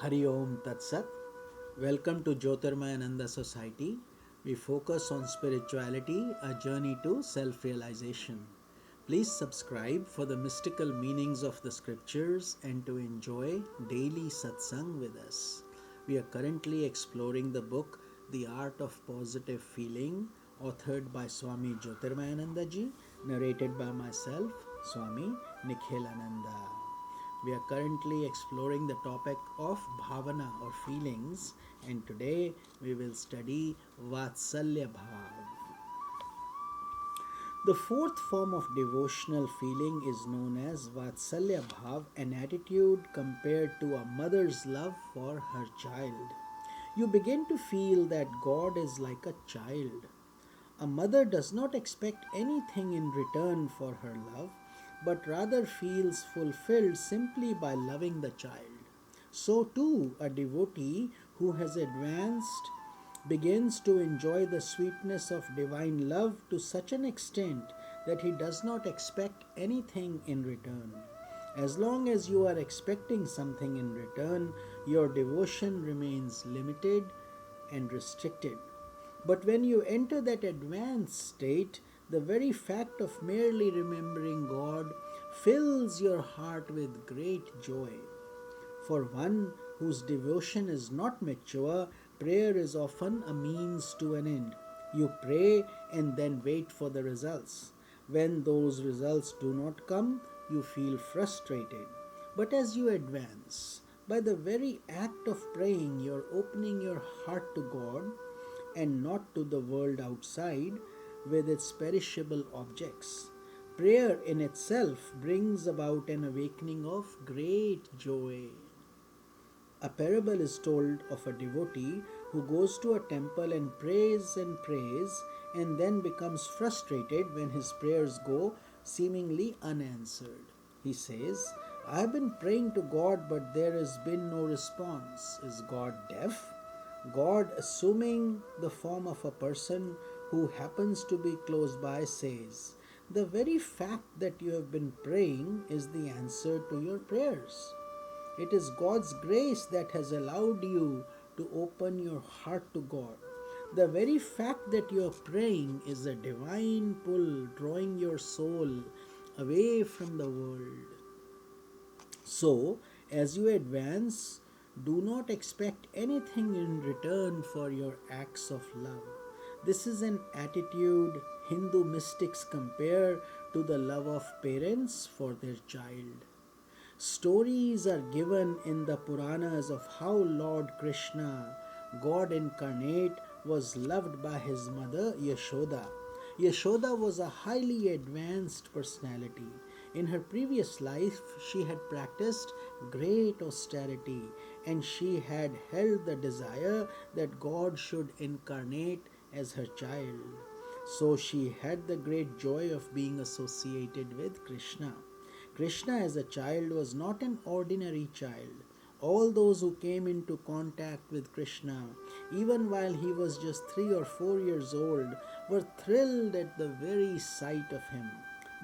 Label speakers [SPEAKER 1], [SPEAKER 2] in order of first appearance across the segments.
[SPEAKER 1] Hari Om Tat Sat. Welcome to Jyotirmayananda Society. We focus on spirituality, a journey to self realization. Please subscribe for the mystical meanings of the scriptures and to enjoy daily satsang with us. We are currently exploring the book The Art of Positive Feeling, authored by Swami Jyotirmayananda ji, narrated by myself, Swami Nikhilananda. We are currently exploring the topic of bhavana or feelings, and today we will study Vatsalya Bhav. The fourth form of devotional feeling is known as Vatsalya Bhav, an attitude compared to a mother's love for her child. You begin to feel that God is like a child. A mother does not expect anything in return for her love, but rather feels fulfilled simply by loving the child. So, too, a devotee who has advanced begins to enjoy the sweetness of divine love to such an extent that he does not expect anything in return. As long as you are expecting something in return, your devotion remains limited and restricted. But when you enter that advanced state, the very fact of merely remembering God fills your heart with great joy. For one whose devotion is not mature, prayer is often a means to an end. You pray and then wait for the results. When those results do not come, you feel frustrated. But as you advance, by the very act of praying, you're opening your heart to God and not to the world outside with its perishable objects. Prayer in itself brings about an awakening of great joy. A parable is told of a devotee who goes to a temple and prays and then becomes frustrated when his prayers go seemingly unanswered. He says, I have been praying to God, but there has been no response. Is God deaf? God, assuming the form of a person who happens to be close by, says, the very fact that you have been praying is the answer to your prayers. It is God's grace that has allowed you to open your heart to God. The very fact that you are praying is a divine pull drawing your soul away from the world. So, as you advance, do not expect anything in return for your acts of love. This is an attitude Hindu mystics compare to the love of parents for their child. Stories are given in the Puranas of how Lord Krishna, God incarnate, was loved by his mother Yashoda. Yashoda was a highly advanced personality. In her previous life, she had practiced great austerity and she had held the desire that God should incarnate as her child. So she had the great joy of being associated with Krishna. Krishna as a child was not an ordinary child. All those who came into contact with Krishna, even while he was just 3 or 4 years old, were thrilled at the very sight of him.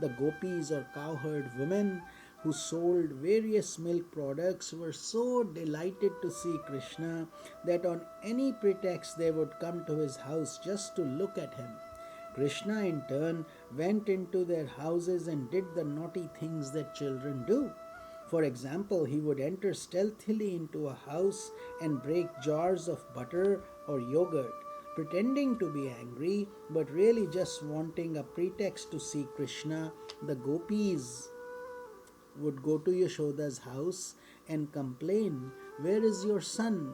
[SPEAKER 1] The gopis or cowherd women who sold various milk products were so delighted to see Krishna that on any pretext they would come to his house just to look at him. Krishna, in turn, went into their houses and did the naughty things that children do. For example, he would enter stealthily into a house and break jars of butter or yogurt, pretending to be angry but really just wanting a pretext to see Krishna. The gopis would go to Yashoda's house and complain, where is your son?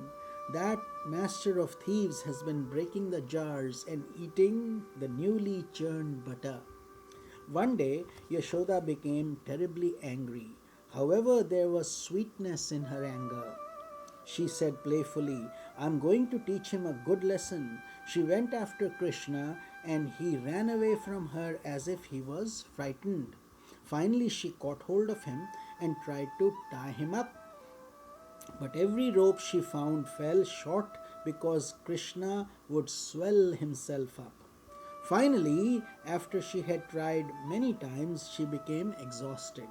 [SPEAKER 1] That master of thieves has been breaking the jars and eating the newly churned butter. One day, Yashoda became terribly angry. However, there was sweetness in her anger. She said playfully, I am going to teach him a good lesson. She went after Krishna and he ran away from her as if he was frightened. Finally, she caught hold of him and tried to tie him up. But every rope she found fell short because Krishna would swell himself up. Finally, after she had tried many times, she became exhausted.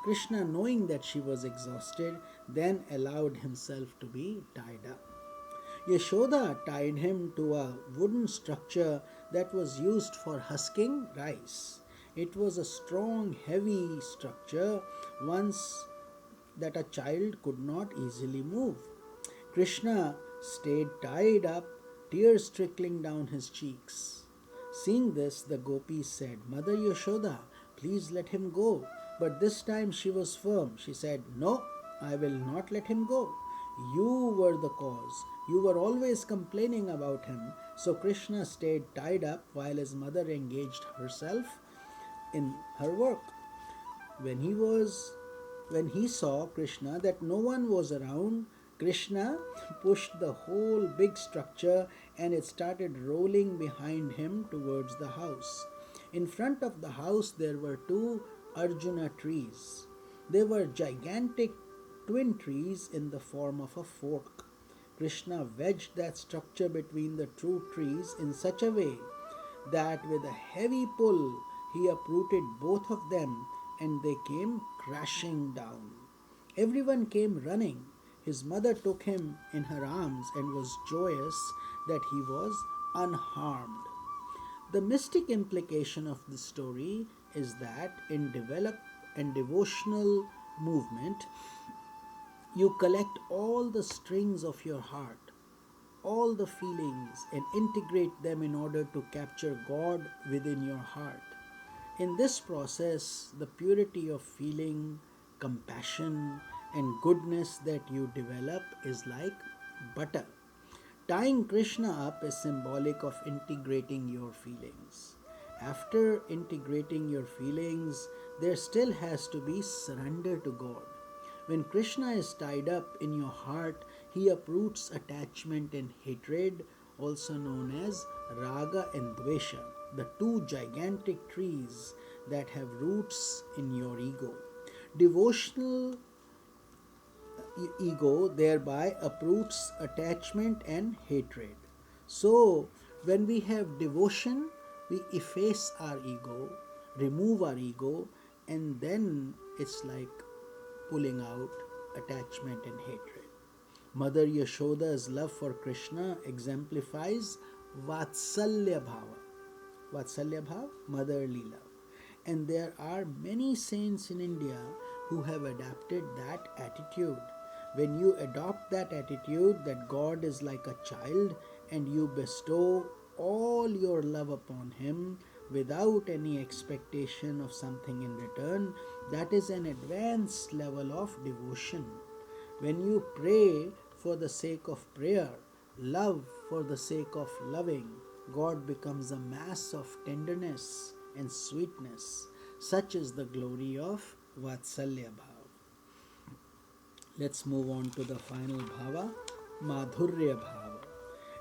[SPEAKER 1] Krishna, knowing that she was exhausted, then allowed himself to be tied up. Yashoda tied him to a wooden structure that was used for husking rice. It was a strong, heavy structure, once that a child could not easily move. Krishna stayed tied up, tears trickling down his cheeks. Seeing this, the gopis said, Mother Yashoda, please let him go. But this time she was firm. She said, No, I will not let him go. You were the cause. You were always complaining about him. So Krishna stayed tied up while his mother engaged herself in her work. When he was when he saw Krishna that no one was around, Krishna pushed the whole big structure and it started rolling behind him towards the house. In front of the house there were two Arjuna trees. They were gigantic twin trees in the form of a fork. Krishna wedged that structure between the two trees in such a way that with a heavy pull he uprooted both of them and they came crashing down. Everyone came running. His mother took him in her arms and was joyous that he was unharmed. The mystic implication of this story is that in develop and devotional movement, you collect all the strings of your heart, all the feelings, and integrate them in order to capture God within your heart. In this process, the purity of feeling, compassion, and goodness that you develop is like butter. Tying Krishna up is symbolic of integrating your feelings. After integrating your feelings, there still has to be surrender to God. When Krishna is tied up in your heart, he uproots attachment and hatred, also known as raga and dvesha, the two gigantic trees that have roots in your ego. Devotional ego thereby uproots attachment and hatred. So, when we have devotion, we efface our ego, remove our ego, and then it's like pulling out attachment and hatred. Mother Yashoda's love for Krishna exemplifies Vatsalya Bhava. Vatsalya Bhav, motherly love. And there are many saints in India who have adapted that attitude. When you adopt that attitude that God is like a child and you bestow all your love upon Him without any expectation of something in return, that is an advanced level of devotion. When you pray for the sake of prayer, love for the sake of loving, God becomes a mass of tenderness and sweetness. Such is the glory of Vatsalya Bhav. Let's move on to the final bhava, Madhurya Bhava.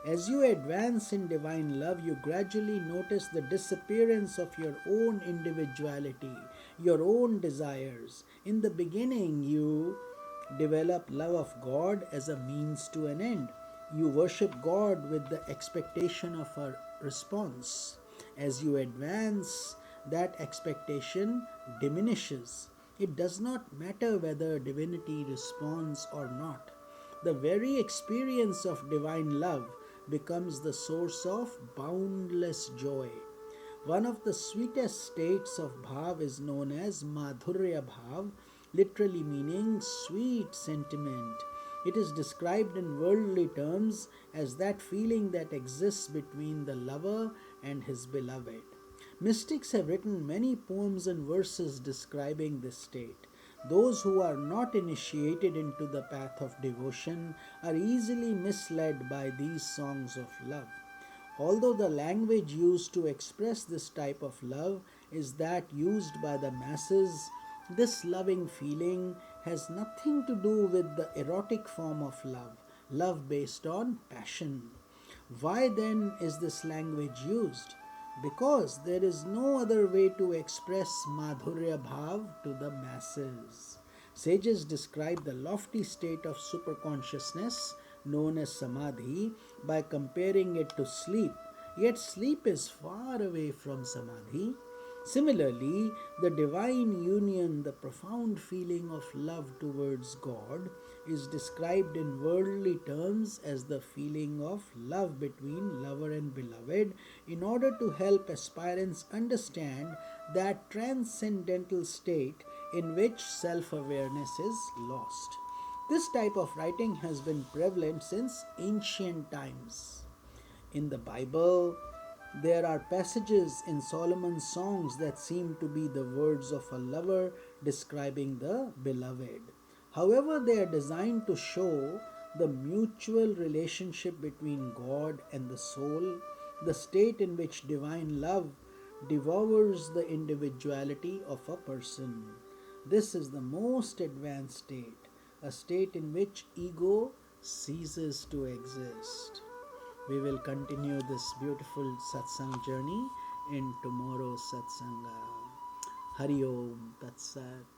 [SPEAKER 1] As you advance in divine love, you gradually notice the disappearance of your own individuality, your own desires. In the beginning, you develop love of God as a means to an end. You worship God with the expectation of a response. As you advance, that expectation diminishes. It does not matter whether divinity responds or not. The very experience of divine love becomes the source of boundless joy. One of the sweetest states of bhav is known as Madhurya Bhav, literally meaning sweet sentiment. It is described in worldly terms as that feeling that exists between the lover and his beloved. Mystics have written many poems and verses describing this state. Those who are not initiated into the path of devotion are easily misled by these songs of love. Although the language used to express this type of love is that used by the masses, this loving feeling has nothing to do with the erotic form of love, love based on passion. Why then is this language used? Because there is no other way to express Madhurya Bhav to the masses. Sages describe the lofty state of superconsciousness known as Samadhi by comparing it to sleep. Yet sleep is far away from Samadhi. Similarly, the divine union, the profound feeling of love towards God, is described in worldly terms as the feeling of love between lover and beloved, in order to help aspirants understand that transcendental state in which self awareness is lost. This type of writing has been prevalent since ancient times. In the Bible, there are passages in Solomon's songs that seem to be the words of a lover describing the beloved. However, they are designed to show the mutual relationship between God and the soul, the state in which divine love devours the individuality of a person. This is the most advanced state, a state in which ego ceases to exist. We will continue this beautiful satsang journey in tomorrow's satsanga. Hari Om Tat Sat.